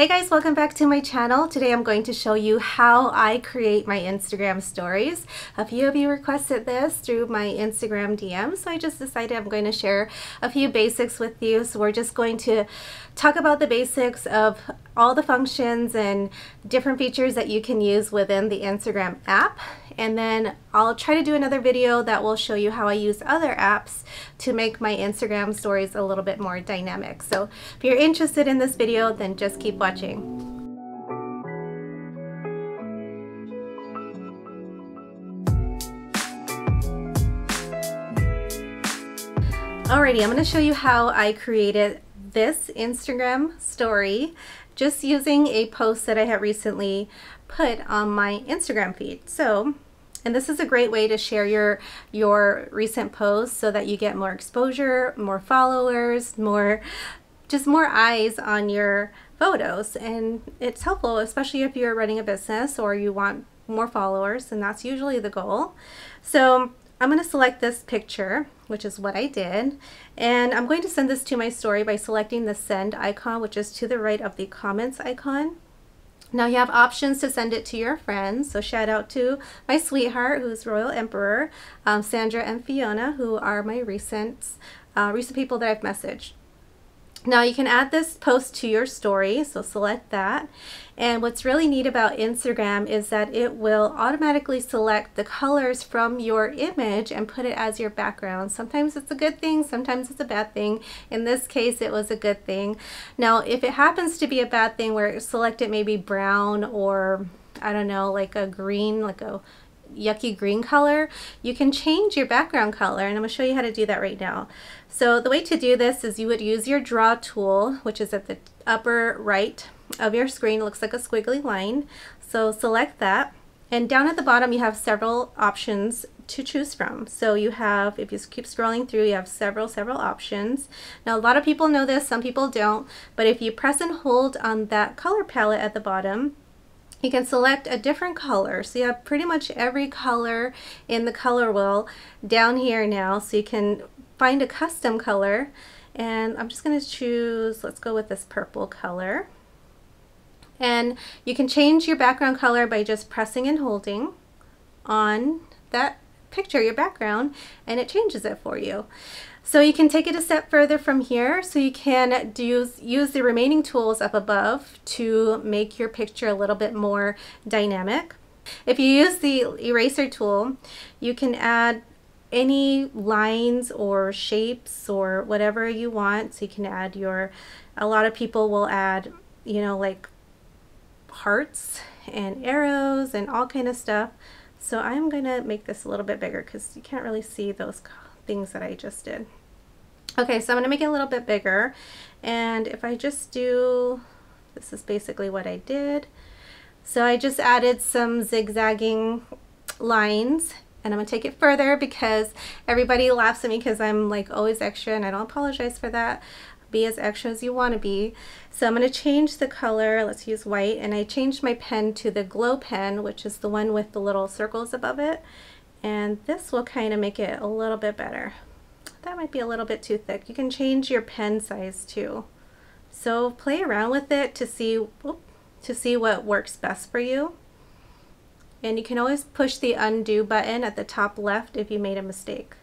Hey guys, welcome back to my channel. Today I'm going to show you how I create my Instagram stories. A few of you requested this through my Instagram DM, so I just decided I'm going to share a few basics with you. So we're just going to talk about the basics of all the functions and different features that you can use within the Instagram app. And then I'll try to do another video that will show you how I use other apps to make my Instagram stories a little bit more dynamic. So if you're interested in this video, then just keep watching. Alrighty, I'm going to show you how I created this Instagram story just using a post that I have recently put on my Instagram feed. And this is a great way to share your recent posts so that you get more exposure, more followers, more eyes on your photos. And it's helpful, especially if you're running a business or you want more followers, and that's usually the goal. So I'm going to select this picture, which is what I did, and I'm going to send this to my story by selecting the send icon, which is to the right of the comments icon. Now you have options to send it to your friends, so shout out to my sweetheart, who's Royal Emperor, Sandra and Fiona, who are my recent people that I've messaged. Now you can add this post to your story, so select that. And what's really neat about Instagram is that it will automatically select the colors from your image and put it as your background. Sometimes it's a good thing, sometimes it's a bad thing. In this case, it was a good thing. Now, if it happens to be a bad thing where it selected maybe brown or, I don't know, like a green, like a yucky green color, you can change your background color, and I'm going to show you how to do that right now. So the way to do this is you would use your draw tool, which is at the upper right of your screen. It looks like a squiggly line, so select that, and down at the bottom you have several options to choose from. So you have, if you keep scrolling through, you have several options. Now a lot of people know this, some people don't, but if you press and hold on that color palette at the bottom, you can select a different color. So you have pretty much every color in the color wheel down here now, so you can find a custom color. And I'm just going to choose, let's go with this purple color. And you can change your background color by just pressing and holding on that picture, your background, and it changes it for you. So you can take it a step further from here, so you can use the remaining tools up above to make your picture a little bit more dynamic. If you use the eraser tool, you can add any lines or shapes or whatever you want. So you can add a lot of people will add, you know, like hearts and arrows and all kind of stuff. So I'm going to make this a little bit bigger because you can't really see those things that I just did. Okay, so I'm going to make it a little bit bigger, and if I just do, this is basically what I did. So I just added some zigzagging lines, and I'm going to take it further because everybody laughs at me because I'm like always extra, and I don't apologize for that. Be as extra as you want to be. So I'm going to change the color, let's use white, and I changed my pen to the glow pen, which is the one with the little circles above it, and this will kind of make it a little bit better. That might be a little bit too thick. You can change your pen size too. So play around with it to see what works best for you. And you can always push the undo button at the top left if you made a mistake.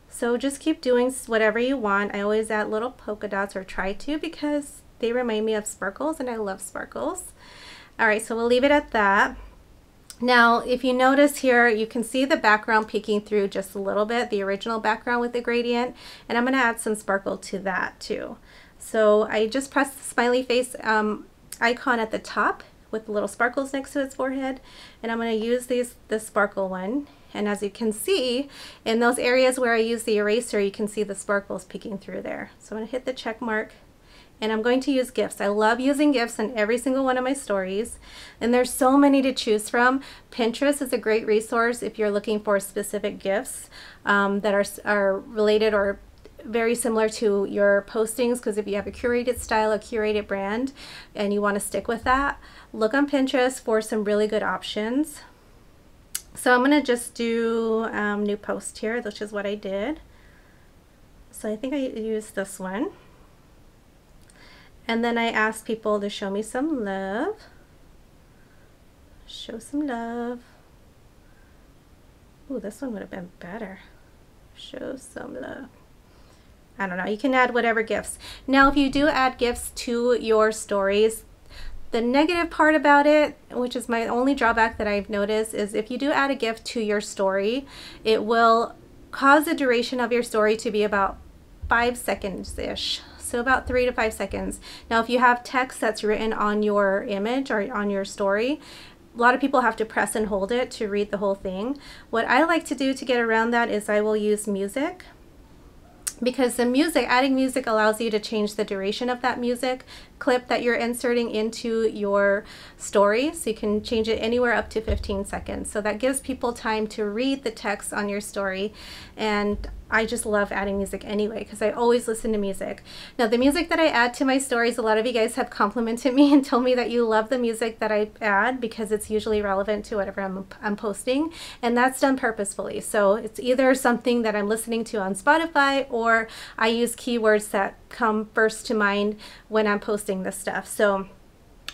So just keep doing whatever you want. I always add little polka dots, or try to, because they remind me of sparkles and I love sparkles. Alright, so we'll leave it at that. Now, if you notice here, you can see the background peeking through just a little bit, the original background with the gradient, and I'm going to add some sparkle to that too. So I just pressed the smiley face icon at the top with the little sparkles next to its forehead, and I'm going to use the sparkle one. And as you can see, in those areas where I use the eraser, you can see the sparkles peeking through there. So I'm going to hit the check mark. And I'm going to use GIFs. I love using GIFs in every single one of my stories. And there's so many to choose from. Pinterest is a great resource if you're looking for specific GIFs that are related or very similar to your postings, because if you have a curated style, a curated brand, and you want to stick with that, look on Pinterest for some really good options. So I'm going to just do new post here, which is what I did. So I think I used this one. And then I ask people to show me some love. Show some love. Ooh, this one would have been better. Show some love. I don't know, you can add whatever gifts. Now, if you do add gifts to your stories, the negative part about it, which is my only drawback that I've noticed, is if you do add a gift to your story, it will cause the duration of your story to be about 5 seconds-ish. So about 3 to 5 seconds. Now, if you have text that's written on your image or on your story, a lot of people have to press and hold it to read the whole thing. What I like to do to get around that is I will use music, because the music, adding music allows you to change the duration of that music clip that you're inserting into your story. So you can change it anywhere up to 15 seconds. So that gives people time to read the text on your story. And I just love adding music anyway, because I always listen to music. Now, the music that I add to my stories, a lot of you guys have complimented me and told me that you love the music that I add because it's usually relevant to whatever I'm posting, and that's done purposefully. So it's either something that I'm listening to on Spotify, or I use keywords that come first to mind when I'm posting this stuff. So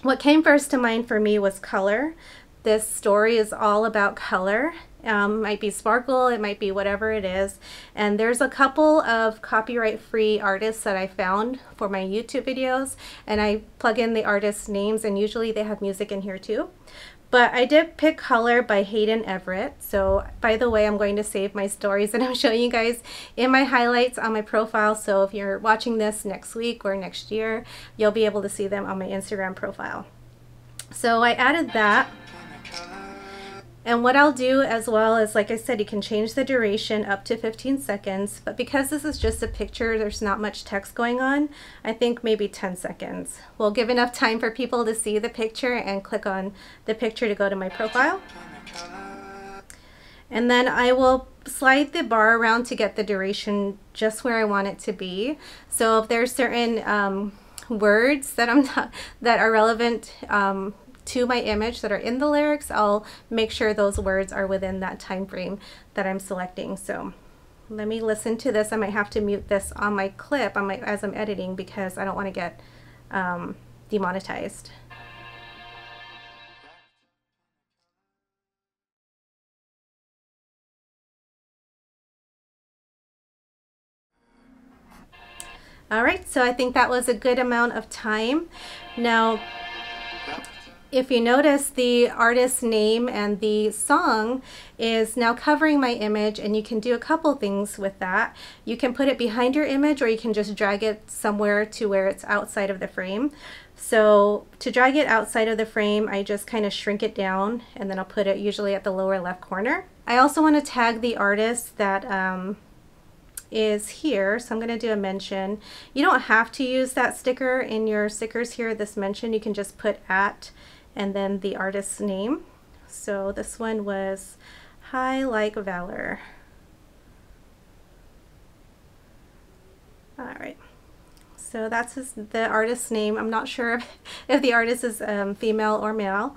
what came first to mind for me was color. This story is all about color. Might be sparkle, it might be whatever it is. And there's a couple of copyright-free artists that I found for my YouTube videos, and I plug in the artists' names, and usually they have music in here too. But I did pick Color by Hayden Everett. So by the way, I'm going to save my stories that I'm showing you guys in my highlights on my profile. So if you're watching this next week or next year, you'll be able to see them on my Instagram profile. So I added that. And what I'll do as well is, like I said, you can change the duration up to 15 seconds, but because this is just a picture, there's not much text going on, I think maybe 10 seconds. We'll give enough time for people to see the picture and click on the picture to go to my profile. And then I will slide the bar around to get the duration just where I want it to be. So if there's certain words that are relevant to my image that are in the lyrics, I'll make sure those words are within that time frame that I'm selecting. So let me listen to this. I might have to mute this on my clip as I'm editing, because I don't want to get demonetized. All right, so I think that was a good amount of time. Now, if you notice, the artist's name and the song is now covering my image, and you can do a couple things with that. You can put it behind your image, or you can just drag it somewhere to where it's outside of the frame. So to drag it outside of the frame, I just kind of shrink it down, and then I'll put it usually at the lower left corner. I also want to tag the artist that is here, so I'm going to do a mention. You don't have to use that sticker in your stickers here, this mention. You can just put at and then the artist's name. So this one was High Like Valor. All right, so that's the artist's name. I'm not sure if the artist is female or male,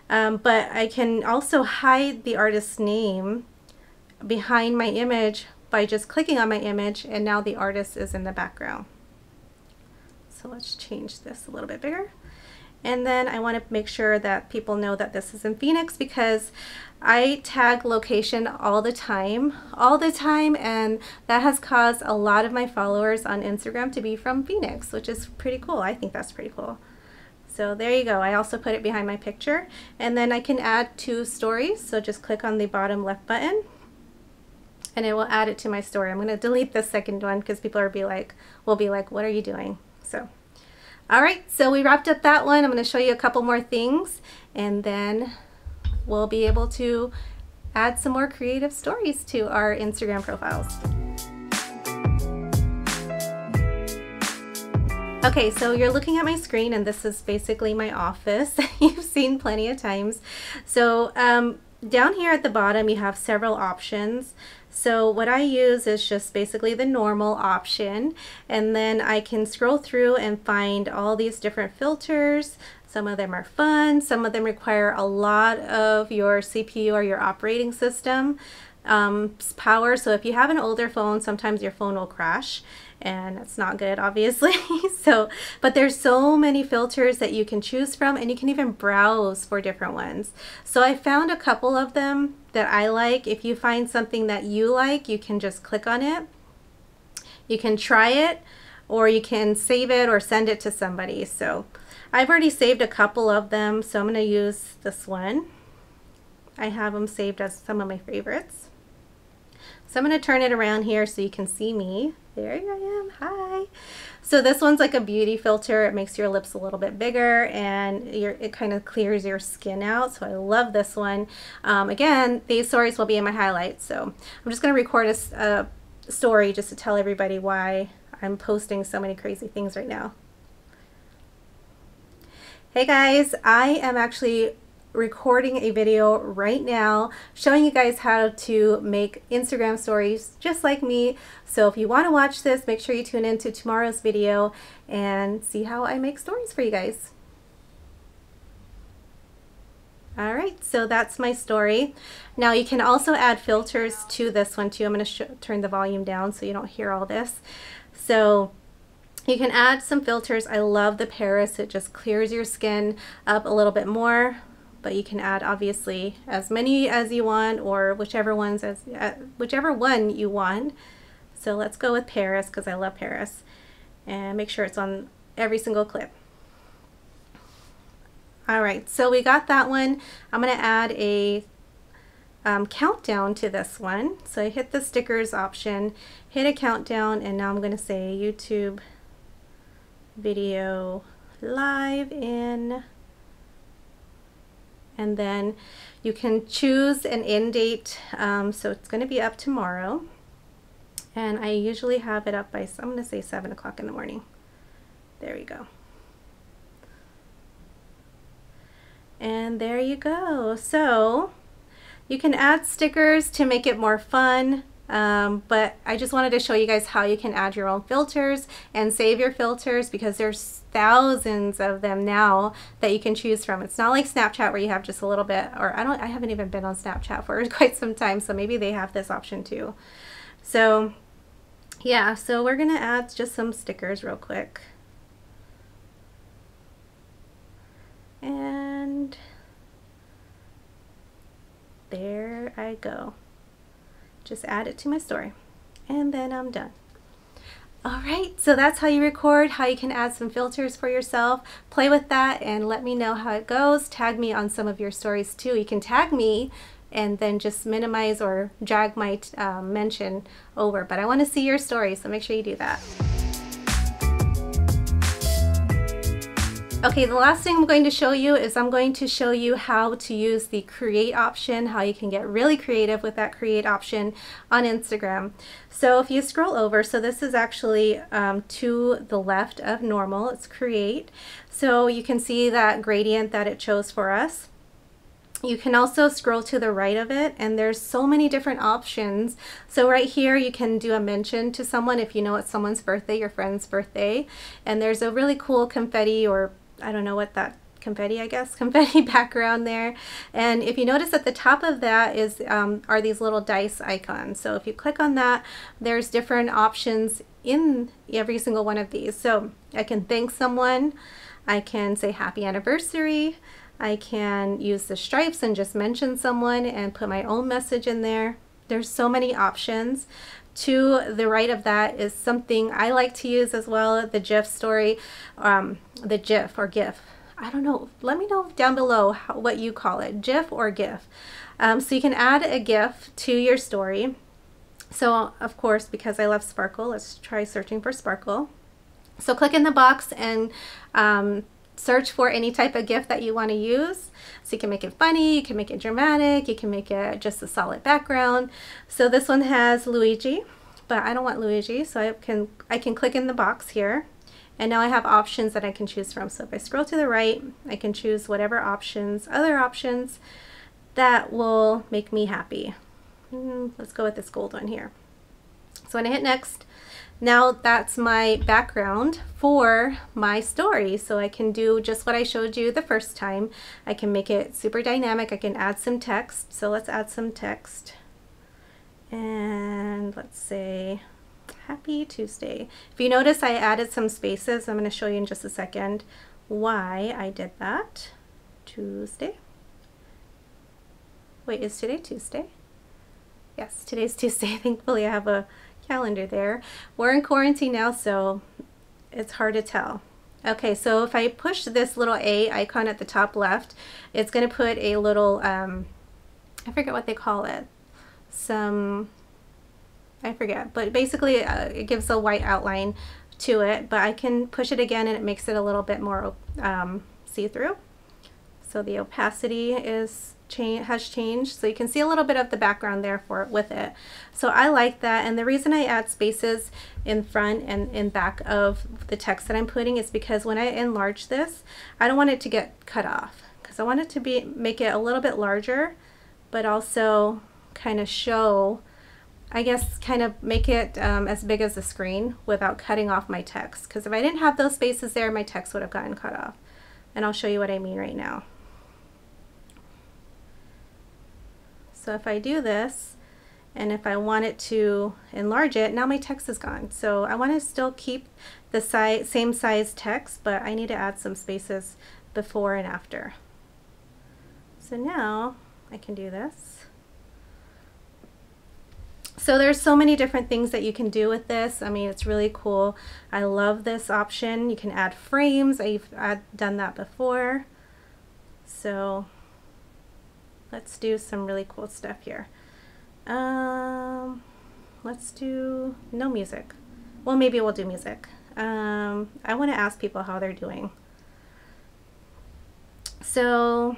but I can also hide the artist's name behind my image by just clicking on my image, and now the artist is in the background. So let's change this a little bit bigger. And then I want to make sure that people know that this is in Phoenix, because I tag location all the time, and that has caused a lot of my followers on Instagram to be from Phoenix, which is pretty cool. I think that's pretty cool. So there you go. I also put it behind my picture, and then I can add 2 stories. So just click on the bottom left button, and it will add it to my story. I'm going to delete the second one because people will be like, what are you doing? So. All right, so we wrapped up that one. I'm going to show you a couple more things, and then we'll be able to add some more creative stories to our Instagram profiles. Okay, so you're looking at my screen, and this is basically my office. You've seen plenty of times. So down here at the bottom, you have several options. So what I use is just basically the normal option, and then I can scroll through and find all these different filters. Some of them are fun, some of them require a lot of your CPU or your operating system. power. So if you have an older phone, sometimes your phone will crash, and that's not good, obviously. But there's so many filters that you can choose from, and you can even browse for different ones. So I found a couple of them that I like. If you find something that you like, you can just click on it. You can try it, or you can save it or send it to somebody. So I've already saved a couple of them, so I'm going to use this one. I have them saved as some of my favorites. So I'm going to turn it around here so you can see me. There I am. Hi. So this one's like a beauty filter. It makes your lips a little bit bigger, and it kind of clears your skin out. So I love this one. Again, these stories will be in my highlights. So I'm just going to record a story just to tell everybody why I'm posting so many crazy things right now. Hey guys, I am actually recording a video right now showing you guys how to make Instagram stories just like me. So if you want to watch this, make sure you tune into tomorrow's video and see how I make stories for you guys. Alright, so that's my story. Now you can also add filters to this one too. I'm going to turn the volume down so you don't hear all this. So you can add some filters. I love the Paris. It just clears your skin up a little bit more. But you can add obviously as many as you want, or whichever one you want. So let's go with Paris because I love Paris, and make sure it's on every single clip. Alright, so we got that one. I'm going to add a countdown to this one. So I hit the stickers option, hit a countdown, and now I'm going to say YouTube video live in, and then you can choose an end date. So it's going to be up tomorrow, and I usually have it up by, I'm going to say 7 o'clock in the morning. There we go. And there you go. So you can add stickers to make it more fun, but I just wanted to show you guys how you can add your own filters and save your filters, because there's thousands of them now that you can choose from. It's not like Snapchat where you have just a little bit, or I haven't even been on Snapchat for quite some time, so maybe they have this option too. So yeah, so we're gonna add just some stickers real quick. And there I go. Just add it to my story, and then I'm done. Alright, so that's how you record, how you can add some filters for yourself. Play with that and let me know how it goes. Tag me on some of your stories too. You can tag me and then just minimize or drag my mention over, but I want to see your story, so make sure you do that. Okay, the last thing I'm going to show you is I'm going to show you how to use the create option, how you can get really creative with that create option on Instagram. So if you scroll over, so this is actually to the left of normal, it's create. So you can see that gradient that it chose for us. You can also scroll to the right of it, and there's so many different options. So right here you can do a mention to someone if you know it's someone's birthday, your friend's birthday, and there's a really cool confetti, or I don't know what that confetti, I guess, confetti background there. And if you notice at the top of that is are these little dice icons. So if you click on that, there's different options in every single one of these. So I can thank someone, I can say happy anniversary, I can use the stripes and just mention someone and put my own message in there. There's so many options. To the right of that is something I like to use as well, the GIF story, the GIF or GIF. I don't know. Let me know down below what you call it, GIF or GIF. So you can add a GIF to your story. So of course, because I love sparkle, let's try searching for sparkle. So click in the box and search for any type of GIF that you want to use. So you can make it funny, you can make it dramatic, you can make it just a solid background. So this one has Luigi, but I don't want Luigi, so I can click in the box here, and now I have options that I can choose from. So if I scroll to the right, I can choose whatever options, other options that will make me happy. Let's go with this gold one here. So when I hit next, now that's my background for my story. So I can do just what I showed you the first time. I can make it super dynamic. I can add some text. So let's add some text. And let's say Happy Tuesday. If you notice, I added some spaces. I'm going to show you in just a second why I did that. Tuesday. Wait, is today Tuesday? Yes, today's Tuesday. Thankfully, I have a calendar there. We're in quarantine now, so it's hard to tell. Okay, so if I push this little A icon at the top left, it's going to put a little, I forget what they call it. I forget, but basically it gives a white outline to it, but I can push it again and it makes it a little bit more see-through. So the opacity has changed, so you can see a little bit of the background there with it. So I like that, and the reason I add spaces in front and in back of the text that I'm putting is because when I enlarge this, I don't want it to get cut off, because I want it to make it a little bit larger, but also kind of show, I guess, kind of make it as big as the screen without cutting off my text, because if I didn't have those spaces there, my text would have gotten cut off. And I'll show you what I mean right now. So if I do this, and if I want it to enlarge it, now my text is gone. So I want to still keep the same size text, but I need to add some spaces before and after. So now I can do this. So there's so many different things that you can do with this. I mean, it's really cool. I love this option. You can add frames. I've done that before. So let's do some really cool stuff here. Let's do no music. Well, maybe we'll do music. I want to ask people how they're doing. So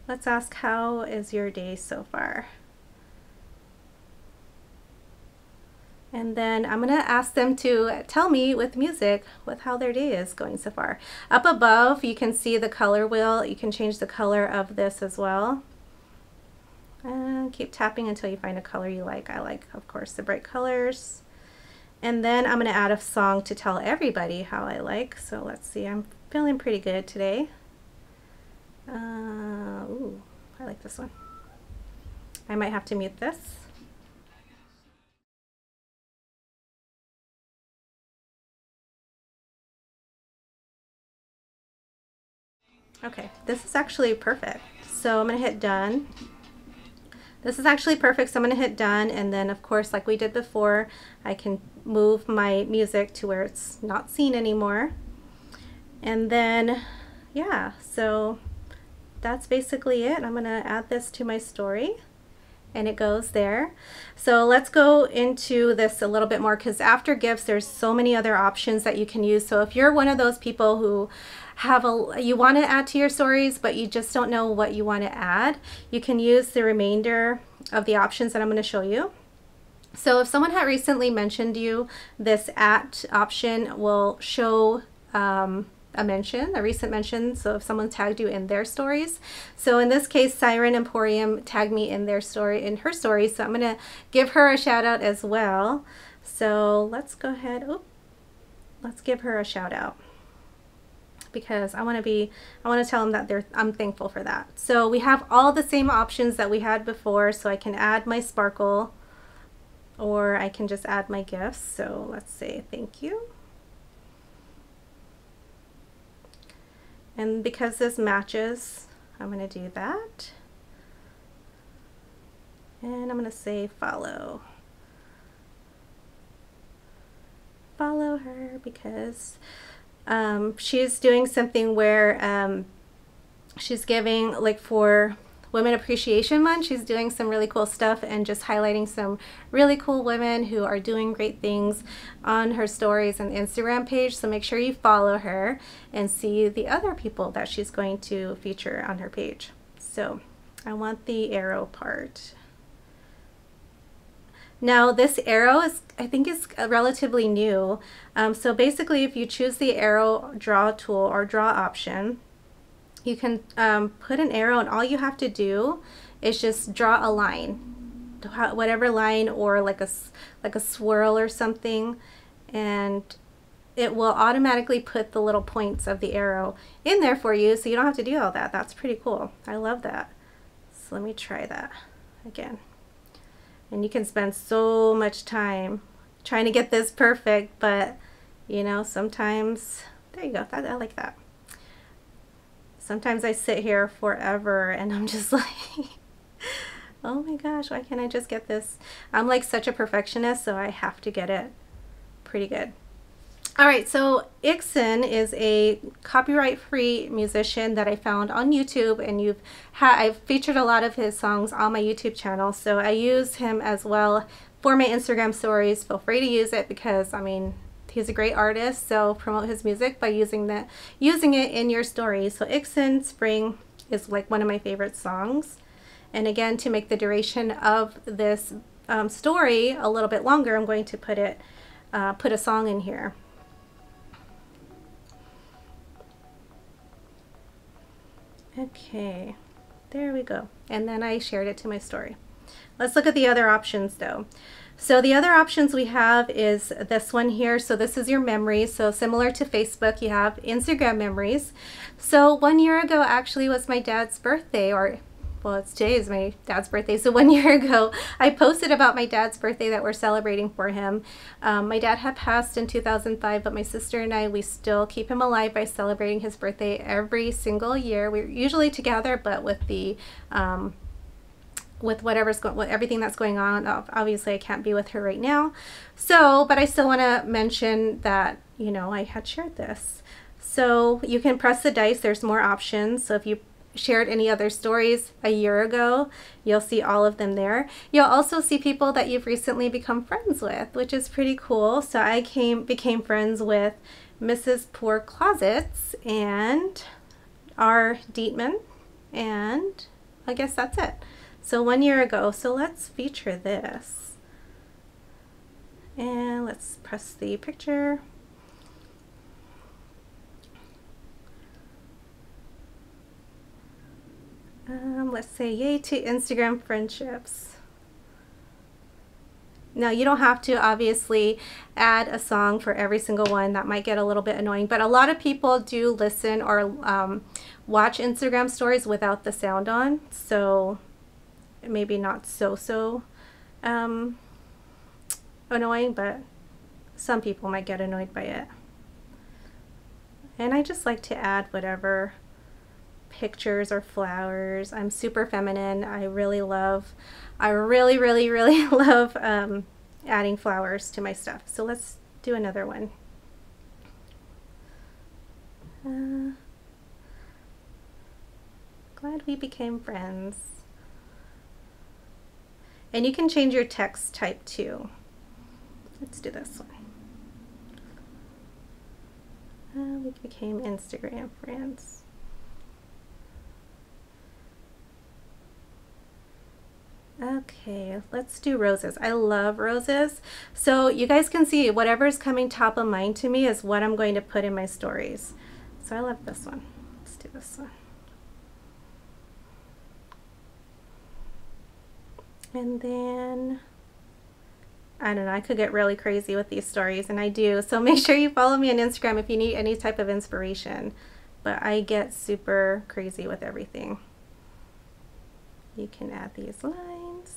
let's ask, how is your day so far? And then I'm gonna ask them to tell me with music how their day is going so far. Up above, you can see the color wheel. You can change the color of this as well. And keep tapping until you find a color you like. I like, of course, the bright colors. And then I'm gonna add a song to tell everybody how I like. So let's see, I'm feeling pretty good today. Ooh, I like this one. I might have to mute this. Okay, this is actually perfect. So I'm gonna hit done. This is actually perfect, so I'm gonna hit done, and then of course, like we did before, I can move my music to where it's not seen anymore. And then, yeah, so that's basically it. I'm gonna add this to my story, and it goes there. So let's go into this a little bit more, because after GIFs, there's so many other options that you can use. So if you're one of those people who you want to add to your stories, but you just don't know what you want to add, you can use the remainder of the options that I'm going to show you. So if someone had recently mentioned you, this @ option will show a mention, a recent mention, so if someone tagged you in their stories. So in this case, Siren Emporium tagged me in their story, in her story, so I'm gonna give her a shout out as well. So let's go ahead, let's give her a shout out, because I want to tell them that I'm thankful for that. So we have all the same options that we had before, so I can add my sparkle, or I can just add my gifts. So let's say thank you. And because this matches, I'm going to do that. And I'm going to say follow. Follow her because she's doing something where she's giving, like for Women Appreciation Month, she's doing some really cool stuff and just highlighting some really cool women who are doing great things on her stories and Instagram page. So make sure you follow her and see the other people that she's going to feature on her page. So I want the arrow part. Now this arrow I think is relatively new. So basically, if you choose the arrow draw tool or draw option, you can put an arrow, and all you have to do is just draw a line, whatever line, or like a swirl or something, and it will automatically put the little points of the arrow in there for you, so you don't have to do all that. That's pretty cool. I love that. So let me try that again. And you can spend so much time trying to get this perfect, but you know, sometimes, there you go, I like that. Sometimes I sit here forever and I'm just like, oh my gosh, why can't I just get this? I'm like such a perfectionist, so I have to get it pretty good. All right, so Ikson is a copyright-free musician that I found on YouTube, and I've featured a lot of his songs on my YouTube channel, so I use him as well for my Instagram stories. Feel free to use it because, I mean, he's a great artist, so promote his music by using it in your stories. So Ikson Spring is like one of my favorite songs. And again, to make the duration of this story a little bit longer, I'm going to put a song in here. Okay, there we go. And then I shared it to my story. Let's look at the other options though. So the other options we have is this one here. So this is your memories. So similar to Facebook, you have Instagram memories. So 1 year ago actually was my dad's birthday, or well, today is my dad's birthday. So 1 year ago, I posted about my dad's birthday that we're celebrating for him. My dad had passed in 2005, but my sister and I, we still keep him alive by celebrating his birthday every single year. We're usually together, but with the with everything that's going on, obviously I can't be with her right now. So, but I still want to mention that, you know, I had shared this. So you can press the dice. There's more options. So if you shared any other stories a year ago, you'll see all of them there. You'll also see people that you've recently become friends with, which is pretty cool. So I became friends with Mrs. Poor Closets and R. Dietman, and I guess that's it. So 1 year ago. So let's feature this, and let's press the picture. Let's say yay to Instagram friendships. Now you don't have to obviously add a song for every single one. That might get a little bit annoying, but a lot of people do listen or watch Instagram stories without the sound on, so maybe not so annoying, but some people might get annoyed by it. And I just like to add whatever pictures or flowers. I'm super feminine. I really love adding flowers to my stuff. So let's do another one. Glad we became friends. And you can change your text type too. Let's do this one. We became Instagram friends. Okay, let's do roses. I love roses. So you guys can see whatever's coming top of mind to me is what I'm going to put in my stories. So I love this one. Let's do this one. And then, I don't know, I could get really crazy with these stories, and I do. So make sure you follow me on Instagram if you need any type of inspiration. But I get super crazy with everything. You can add these lines,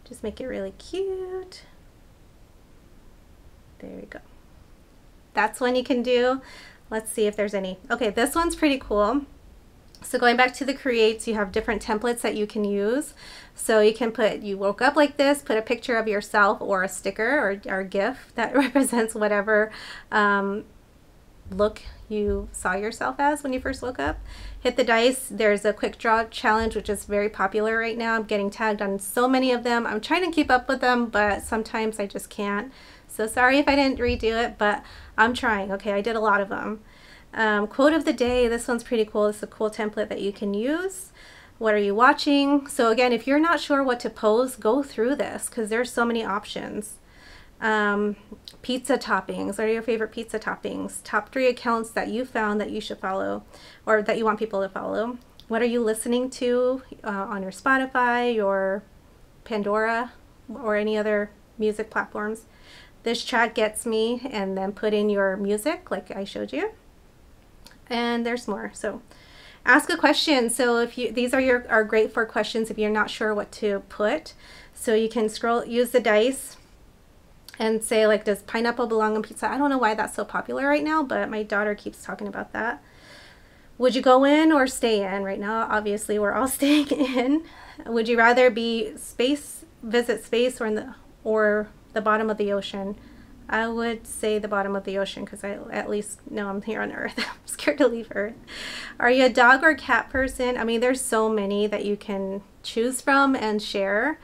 just make it really cute. There we go. That's one you can do. Let's see if there's any. Okay, this one's pretty cool. So going back to the creates, you have different templates that you can use. So you can put, you woke up like this, put a picture of yourself or a sticker or GIF that represents whatever look you saw yourself as when you first woke up. Hit the dice. There's a quick draw challenge, which is very popular right now. I'm getting tagged on so many of them. I'm trying to keep up with them, but sometimes I just can't. So sorry if I didn't redo it, but I'm trying. Okay, I did a lot of them. Quote of the day. This one's pretty cool. It's a cool template that you can use. What are you watching? So again, if you're not sure what to post, go through this because there's so many options. Pizza toppings. What are your favorite pizza toppings? Top 3 accounts that you found that you should follow or that you want people to follow. What are you listening to on your Spotify, your Pandora, or any other music platforms? This track gets me, and then put in your music like I showed you. And there's more. So Ask a question. So if you, these are great for questions if you're not sure what to put. So you can use the dice and say like, does pineapple belong on pizza? I don't know why that's so popular right now, but my daughter keeps talking about that. Would you go in or stay in? Right now, obviously, we're all staying in. Would you rather be visit space, or the bottom of the ocean? I would say the bottom of the ocean because I at least know I'm here on Earth. I'm scared to leave Earth. Are you a dog or cat person? I mean, there's so many that you can choose from and share.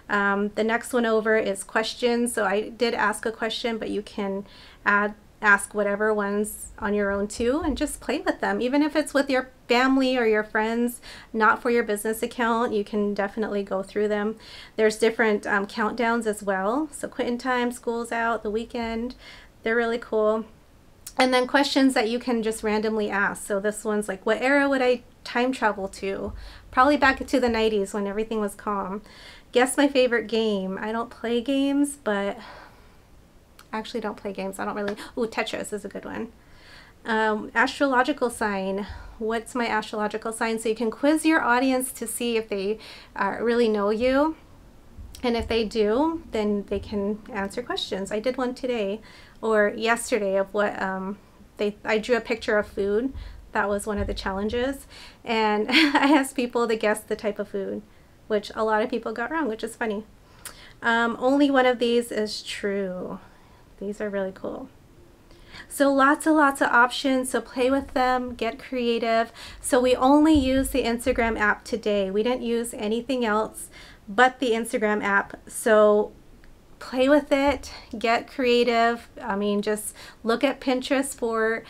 The next one over is questions. So I did ask a question, but you can ask whatever ones on your own too, and just play with them. Even if it's with your family or your friends, not for your business account, you can definitely go through them. There's different countdowns as well. So quitting time, school's out, the weekend, they're really cool. And then questions that you can just randomly ask. So this one's like, what era would I time travel to? Probably back to the 90s when everything was calm. Guess my favorite game. I don't play games, but actually don't play games. I don't really. Ooh, Tetris is a good one. Astrological sign. What's my astrological sign? So you can quiz your audience to see if they really know you. And if they do, then they can answer questions. I did one today or yesterday of what I drew a picture of food. That was one of the challenges. And I asked people to guess the type of food, which a lot of people got wrong, which is funny. Only one of these is true. These are really cool. So lots of options, so play with them, get creative. So we only use the Instagram app today. We didn't use anything else but the Instagram app. So play with it, get creative. I mean, just look at Pinterest for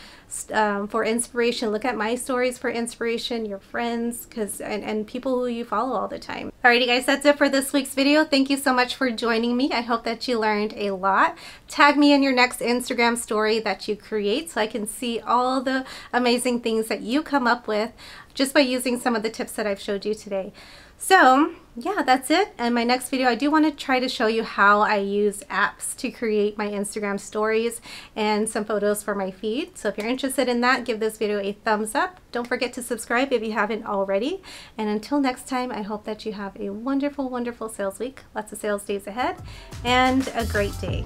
inspiration. Look at my stories for inspiration, your friends, and people who you follow all the time. Alrighty guys, that's it for this week's video. Thank you so much for joining me. I hope that you learned a lot. Tag me in your next Instagram story that you create so I can see all the amazing things that you come up with just by using some of the tips that I've showed you today. So yeah, that's it. And my next video, I do want to try to show you how I use apps to create my Instagram stories and some photos for my feed. So if you're interested in that, give this video a thumbs up. Don't forget to subscribe if you haven't already. And until next time, I hope that you have a wonderful, wonderful sales week, lots of sales days ahead, and a great day.